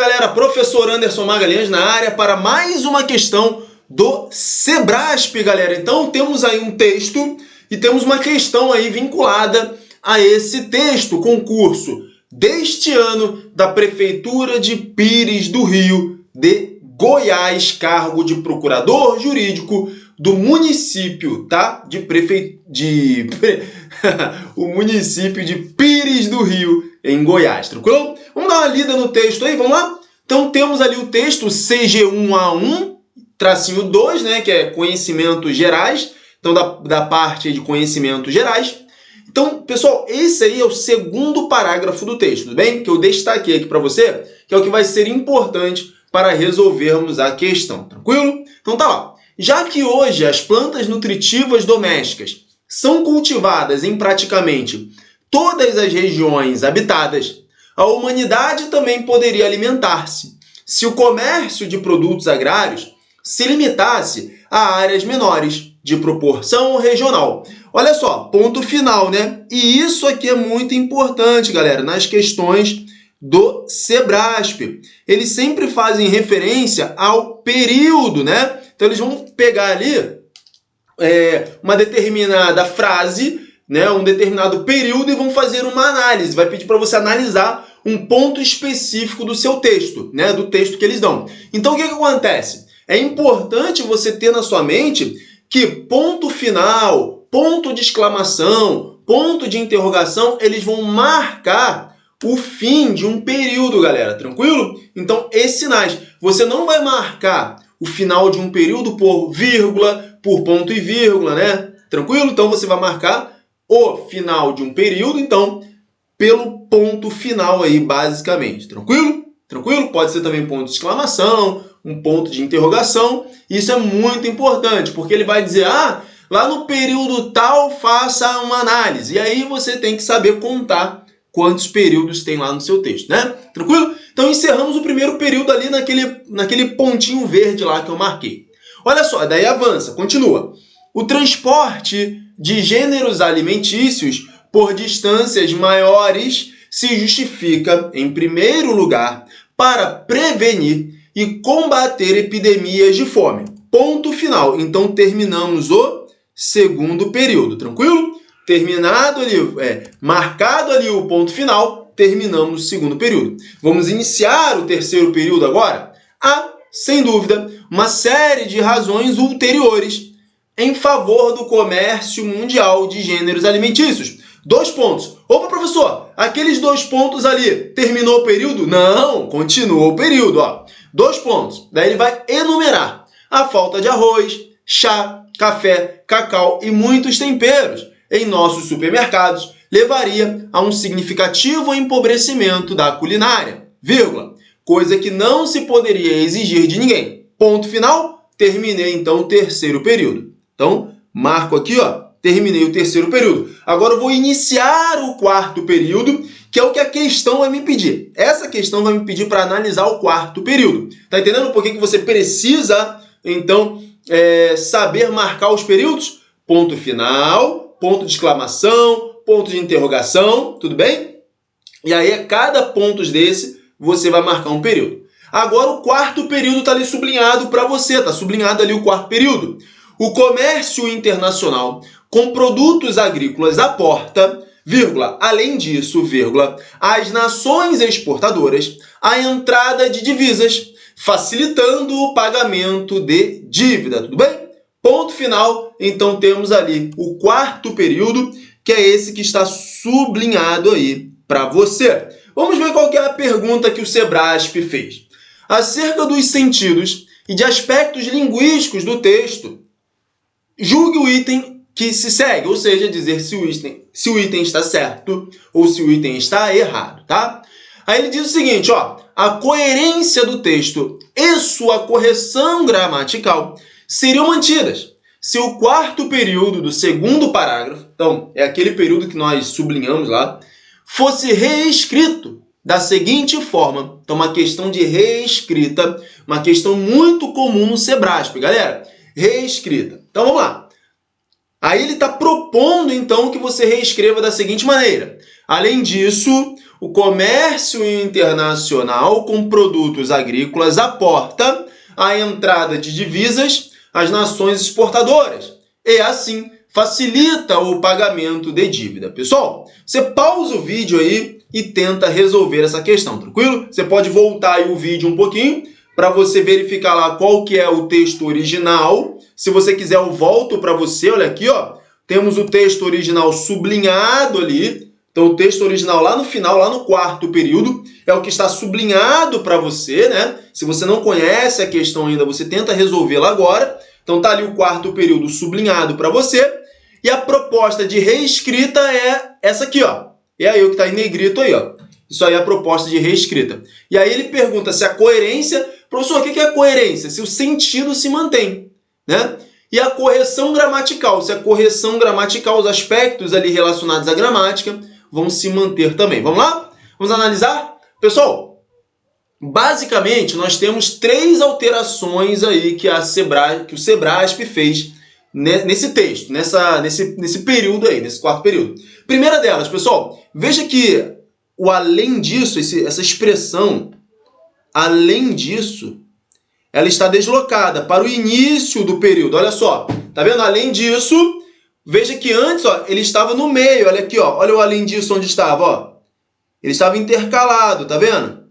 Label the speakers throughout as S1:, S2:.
S1: galera, professor Anderson Magalhães na área para mais uma questão do Sebrasp, galera. Então temos aí um texto e temos uma questão aí vinculada a esse texto, concurso deste ano da Prefeitura de Pires do Rio de Goiás, cargo de procurador jurídico do município, tá? O município de Pires do Rio, em Goiás, tranquilo? Vamos dar uma lida no texto aí, vamos lá? Então temos ali o texto CG1A1, tracinho 2, né, que é conhecimentos gerais, então da parte de conhecimentos gerais. Então, pessoal, esse aí é o segundo parágrafo do texto, tudo bem? Que eu destaquei aqui para você, que é o que vai ser importante para resolvermos a questão, tranquilo? Então tá lá. Já que hoje as plantas nutritivas domésticas são cultivadas em praticamente todas as regiões habitadas, a humanidade também poderia alimentar-se se o comércio de produtos agrários se limitasse a áreas menores, de proporção regional. Olha só, ponto final, né? E isso aqui é muito importante, galera, nas questões do Sebrasp. Eles sempre fazem referência ao período, né? Então eles vão pegar ali uma determinada frase, né, um determinado período e vão fazer uma análise. Vai pedir para você analisar um ponto específico do seu texto, né, do texto que eles dão. Então o que acontece? É importante você ter na sua mente que ponto final, ponto de exclamação, ponto de interrogação, eles vão marcar o fim de um período, galera, tranquilo? Então, esses sinais. Você não vai marcar o final de um período por vírgula, por ponto e vírgula, né? Tranquilo? Então, você vai marcar o final de um período, então, pelo ponto final aí, basicamente. Tranquilo? Tranquilo? Pode ser também ponto de exclamação, um ponto de interrogação. Isso é muito importante, porque ele vai dizer, lá no período tal, faça uma análise. E aí você tem que saber contar quantos períodos tem lá no seu texto, né? Tranquilo? Então encerramos o primeiro período ali naquele pontinho verde lá que eu marquei. Olha só, daí avança, continua. O transporte de gêneros alimentícios por distâncias maiores se justifica, em primeiro lugar, para prevenir e combater epidemias de fome. Ponto final. Então, terminamos o segundo período, tranquilo? Terminado ali, marcado ali o ponto final, terminamos o segundo período. Vamos iniciar o terceiro período agora? Sem dúvida, uma série de razões ulteriores em favor do comércio mundial de gêneros alimentícios. 2 pontos. Opa, professor, aqueles 2 pontos ali, terminou o período? Não, continuou o período, ó. 2 pontos. Daí ele vai enumerar a falta de arroz, chá, café, cacau e muitos temperos em nossos supermercados levaria a um significativo empobrecimento da culinária, vírgula, coisa que não se poderia exigir de ninguém. Ponto final, terminei então o terceiro período. Então, marco aqui, ó, terminei o terceiro período. Agora eu vou iniciar o quarto período, que é o que a questão vai me pedir. Essa questão vai me pedir para analisar o quarto período. Tá entendendo por que você precisa, então, saber marcar os períodos? Ponto final, ponto de exclamação, ponto de interrogação, tudo bem? E aí, a cada ponto desse, você vai marcar um período. Agora, o quarto período está ali sublinhado para você, está sublinhado ali o quarto período. O comércio internacional com produtos agrícolas aporta, vírgula, além disso, vírgula, as nações exportadoras a entrada de divisas, facilitando o pagamento de dívida, tudo bem? Ponto final, então temos ali o quarto período, que é esse que está sublinhado aí para você. Vamos ver qual que é a pergunta que o Sebrasp fez. Acerca dos sentidos e de aspectos linguísticos do texto, julgue o item que se segue, ou seja, dizer se o item está certo ou se o item está errado, tá? Aí ele diz o seguinte, ó, a coerência do texto e sua correção gramatical seriam mantidas se o quarto período do segundo parágrafo, então é aquele período que nós sublinhamos lá, fosse reescrito da seguinte forma. Então, uma questão de reescrita, uma questão muito comum no Sebrasp, galera. Reescrita. Então, vamos lá. Aí ele está propondo, então, que você reescreva da seguinte maneira. Além disso, o comércio internacional com produtos agrícolas aporta a entrada de divisas às nações exportadoras e, assim, facilita o pagamento de dívida. Pessoal, você pausa o vídeo aí e tenta resolver essa questão, tranquilo? Você pode voltar aí o vídeo um pouquinho para você verificar lá qual que é o texto original. Se você quiser, eu volto para você. Olha aqui, ó. Temos o texto original sublinhado ali. Então, o texto original lá no final, lá no quarto período, é o que está sublinhado para você, né? Se você não conhece a questão ainda, você tenta resolvê-la agora. Então, tá ali o quarto período sublinhado para você. E a proposta de reescrita é essa aqui, ó. É aí o que está em negrito aí, ó. Isso aí é a proposta de reescrita. E aí ele pergunta se a coerência... Professor, o que é a coerência? Se o sentido se mantém, né? E a correção gramatical. Se a correção gramatical, os aspectos ali relacionados à gramática vão se manter também. Vamos lá? Vamos analisar? Pessoal, basicamente nós temos 3 alterações aí que o Sebrasp fez nesse texto, nesse período aí, nesse quarto período. Primeira delas, pessoal, veja que o além disso, essa expressão, além disso, ela está deslocada para o início do período. Olha só, tá vendo? Além disso, veja que antes, ó, ele estava no meio. Olha aqui, ó. Olha o além disso onde estava, ó. Ele estava intercalado, tá vendo?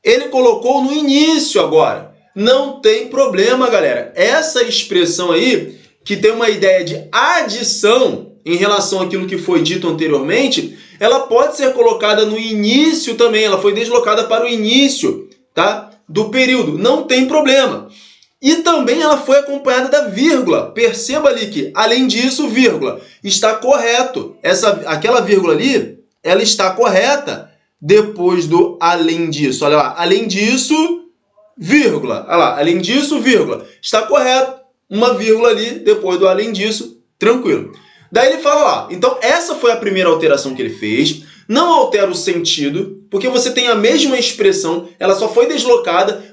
S1: Ele colocou no início agora. Não tem problema, galera. Essa expressão aí, que tem uma ideia de adição em relação àquilo que foi dito anteriormente, ela pode ser colocada no início também. Ela foi deslocada para o início, tá? Do período. Não tem problema. E também ela foi acompanhada da vírgula. Perceba ali que, além disso, vírgula, está correto. Aquela vírgula ali, ela está correta depois do além disso. Olha lá, além disso, vírgula. Olha lá, além disso, vírgula. Está correto. Uma vírgula ali depois do além disso, tranquilo. Daí ele fala lá, então essa foi a primeira alteração que ele fez. Não altera o sentido, porque você tem a mesma expressão, ela só foi deslocada,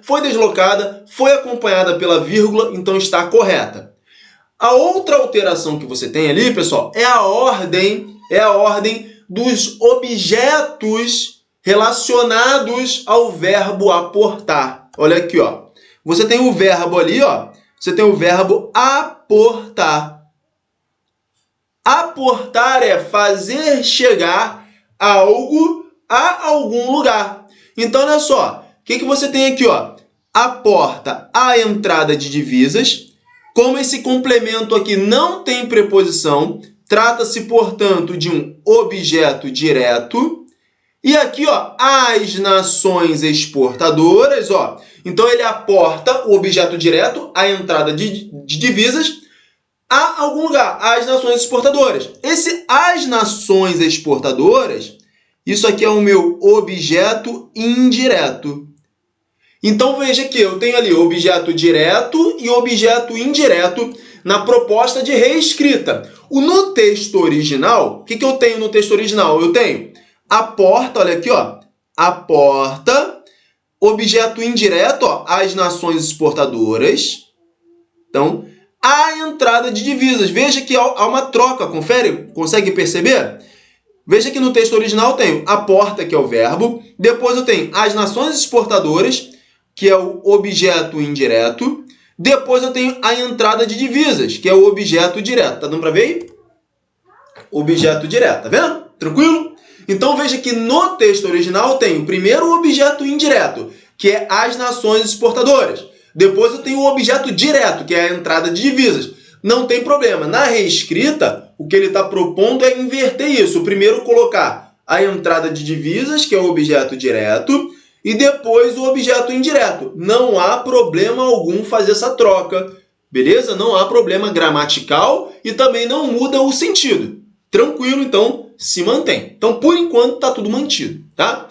S1: foi acompanhada pela vírgula, então está correta. A outra alteração que você tem ali, pessoal, é a ordem dos objetos relacionados ao verbo aportar. Olha aqui, ó. Você tem o verbo ali, ó. Você tem o verbo aportar. Aportar é fazer chegar algo a algum lugar. Então, olha só. O que você tem aqui, ó? Aporta a entrada de divisas. Como esse complemento aqui não tem preposição, trata-se, portanto, de um objeto direto. E aqui, ó, as nações exportadoras, ó. Então, ele aporta o objeto direto, a entrada de divisas, a algum lugar, as nações exportadoras. Esse as nações exportadoras, isso aqui é o meu objeto indireto. Então, veja que eu tenho ali objeto direto e objeto indireto na proposta de reescrita. No texto original, o que eu tenho no texto original? Eu tenho aporta, olha aqui, ó, aporta, objeto indireto, ó, as nações exportadoras. Então, a entrada de divisas. Veja que há uma troca, confere? Consegue perceber? Veja que no texto original eu tenho aporta, que é o verbo, depois eu tenho as nações exportadoras, que é o objeto indireto, depois eu tenho a entrada de divisas, que é o objeto direto. Tá dando para ver aí? Objeto direto, tá vendo? Tranquilo? Então veja que no texto original eu tenho primeiro o objeto indireto, que é as nações exportadoras. Depois eu tenho o objeto direto, que é a entrada de divisas. Não tem problema. Na reescrita, o que ele está propondo é inverter isso. Primeiro colocar a entrada de divisas, que é o objeto direto, e depois o objeto indireto. Não há problema algum fazer essa troca, beleza? Não há problema gramatical e também não muda o sentido. Tranquilo, então, se mantém. Então, por enquanto, está tudo mantido, tá?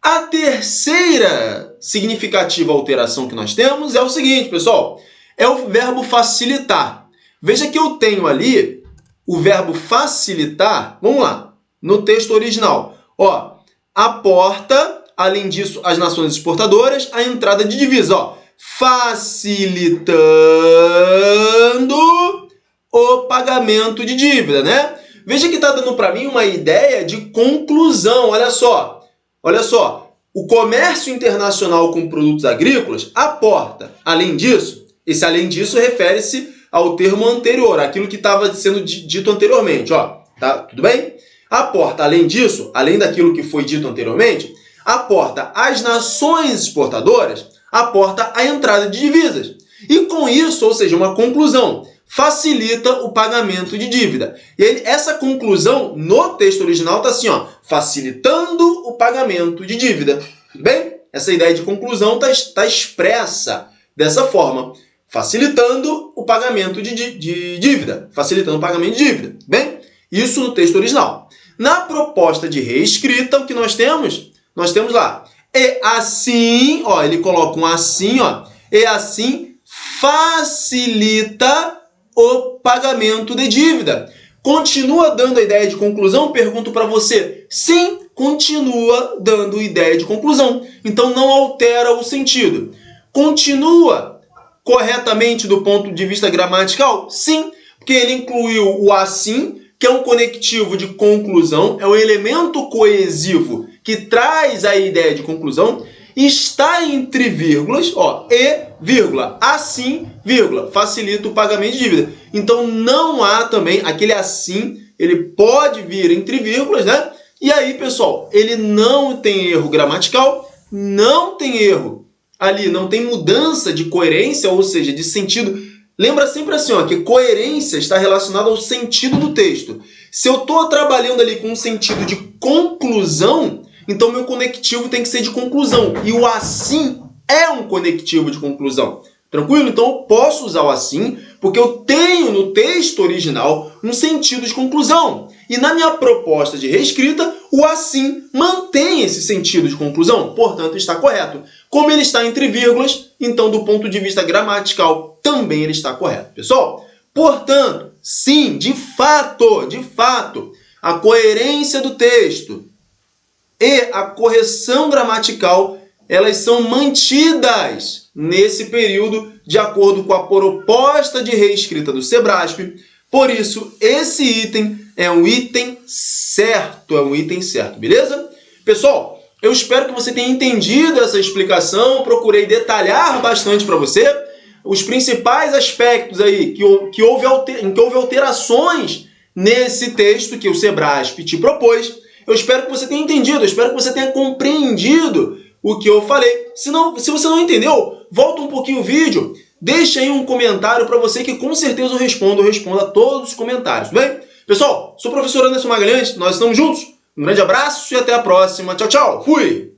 S1: A terceira significativa alteração que nós temos é o seguinte, pessoal. É o verbo facilitar. Veja que eu tenho ali o verbo facilitar. Vamos lá. No texto original. Ó, aporta, além disso, as nações exportadoras, a entrada de divisa. Ó, facilitando o pagamento de dívida, né? Veja que está dando para mim uma ideia de conclusão. Olha só. O comércio internacional com produtos agrícolas aporta. Além disso, esse além disso refere-se ao termo anterior, aquilo que estava sendo dito anteriormente. Ó, tá? Tudo bem? Aporta, além disso, além daquilo que foi dito anteriormente, aporta às nações exportadoras, aporta a entrada de divisas. E com isso, ou seja, uma conclusão, facilita o pagamento de dívida. E aí, essa conclusão, no texto original, está assim, ó, facilitando o pagamento de dívida. Tudo bem? Essa ideia de conclusão está expressa dessa forma, facilitando o pagamento de dívida. Facilitando o pagamento de dívida. Bem? Isso no texto original. Na proposta de reescrita, o que nós temos? Nós temos lá, e assim, ó, ele coloca um assim, ó, e assim facilita o pagamento de dívida. Continua dando a ideia de conclusão? Pergunto para você. Sim, continua dando ideia de conclusão. Então não altera o sentido. Continua corretamente do ponto de vista gramatical? Sim, porque ele incluiu o assim, que é um conectivo de conclusão, é um elemento coesivo que traz a ideia de conclusão, está entre vírgulas, ó, e, vírgula, assim, vírgula, facilita o pagamento de dívida. Então, não há também, aquele assim, ele pode vir entre vírgulas, né? E aí, pessoal, ele não tem erro gramatical, não tem erro ali, não tem mudança de coerência, ou seja, de sentido. Lembra sempre assim, ó, que coerência está relacionada ao sentido do texto. Se eu estou trabalhando ali com um sentido de conclusão, então meu conectivo tem que ser de conclusão. E o assim é um conectivo de conclusão. Tranquilo? Então eu posso usar o assim, porque eu tenho no texto original um sentido de conclusão. E na minha proposta de reescrita, o assim mantém esse sentido de conclusão. Portanto, está correto. Como ele está entre vírgulas, então do ponto de vista gramatical, também ele está correto. Pessoal, portanto, sim, de fato, a coerência do texto e a correção gramatical, elas são mantidas nesse período de acordo com a proposta de reescrita do SEBRASP. Por isso, esse item é um item certo, beleza? Pessoal, eu espero que você tenha entendido essa explicação, procurei detalhar bastante para você os principais aspectos aí em que houve alterações nesse texto que o SEBRASP te propôs. Eu espero que você tenha entendido, eu espero que você tenha compreendido o que eu falei. Se você não entendeu, volta um pouquinho o vídeo, deixa aí um comentário para você que com certeza eu respondo a todos os comentários, tudo bem? Pessoal, sou o professor Anderson Magalhães, nós estamos juntos. Um grande abraço e até a próxima. Tchau, tchau. Fui!